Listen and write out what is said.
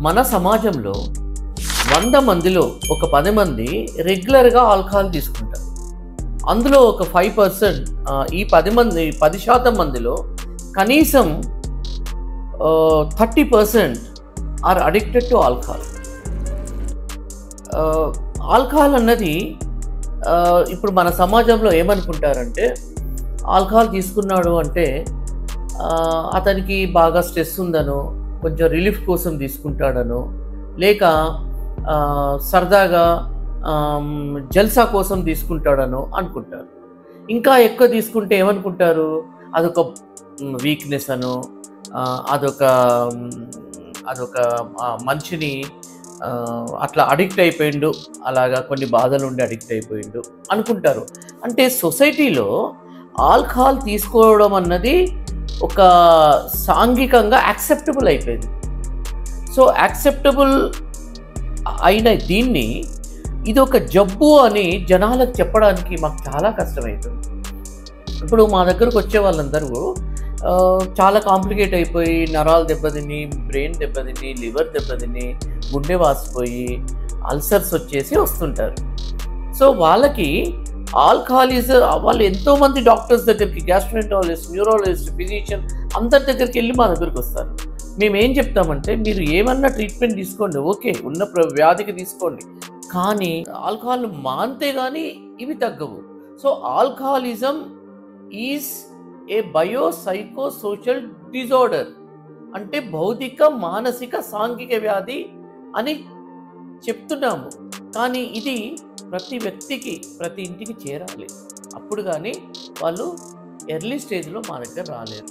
మన సమాజంలో 100 మందిలో ఒక 10 మంది రెగ్యులర్గా ఆల్కహాల్ తీసుకుంటారు. అందులో ఒక 5% ఈ 10% మందిలో కనీసం 30% are addicted to alcohol. Alcohol అన్నది ఇప్పుడు మన సమాజంలో ఏమనుకుంటారంటే, ఆల్కహాల్ తీసుకున్నాడు అంటే అతనికి బాగా స్ట్రెస్ ఉందనో, కొంచెం రిలీఫ్ కోసం తీసుకుంటాడనో, లేక సరదాగా జల్సా కోసం తీసుకుంటాడనో అనుకుంటారు. ఇంకా ఎక్కువ తీసుకుంటే ఏమనుకుంటారు, అదొక వీక్నెస్ అనో, అదొక మనిషిని అట్లా అడిక్ట్ అయిపోయిండు, అలాగా కొన్ని బాధలు ఉండి అడిక్ట్ అయిపోయిండు అనుకుంటారు. అంటే సొసైటీలో ఆల్కహాల్ తీసుకోవడం అన్నది ఒక సాంఘికంగా యాక్సెప్టబుల్ అయిపోయింది. సో యాక్సెప్టబుల్ అయిన దీన్ని ఇది ఒక జబ్బు అని జనాలకు చెప్పడానికి మాకు చాలా కష్టమవుతుంది. ఇప్పుడు మా దగ్గరకు వచ్చే వాళ్ళందరూ చాలా కాంప్లికేట్ అయిపోయి, నరాలు దెబ్బతిని, బ్రెయిన్ దెబ్బతిని, లివర్ దెబ్బతిని, గుండె వాసిపోయి, అల్సర్స్ వచ్చేసి వస్తుంటారు. సో వాళ్ళకి ఆల్కహాలిజం, వాళ్ళు ఎంతోమంది డాక్టర్స్ దగ్గరికి, గ్యాస్ట్రోఎంటరాలజిస్ట్, న్యూరాలజిస్ట్, ఫిజిషియన్ అందరి దగ్గరికి వెళ్ళి మా దగ్గరికి వస్తారు. మేము ఏం చెప్తామంటే, మీరు ఏమన్నా ట్రీట్మెంట్ తీసుకోండి, ఓకే, ఉన్న వ్యాధికి తీసుకోండి, కానీ ఆల్కహాల్ మానితే కానీ ఇవి తగ్గవు. So alcoholism is a biopsychosocial disorder, అంటే భౌతిక, మానసిక, సాంఘిక వ్యాధి అని చెప్తున్నాము. కానీ ఇది ప్రతి వ్యక్తికి, ప్రతి ఇంటికి చేరాలి. అప్పుడు కానీ వాళ్ళు ఎర్లీ స్టేజ్లో మా దగ్గర రాలేరు.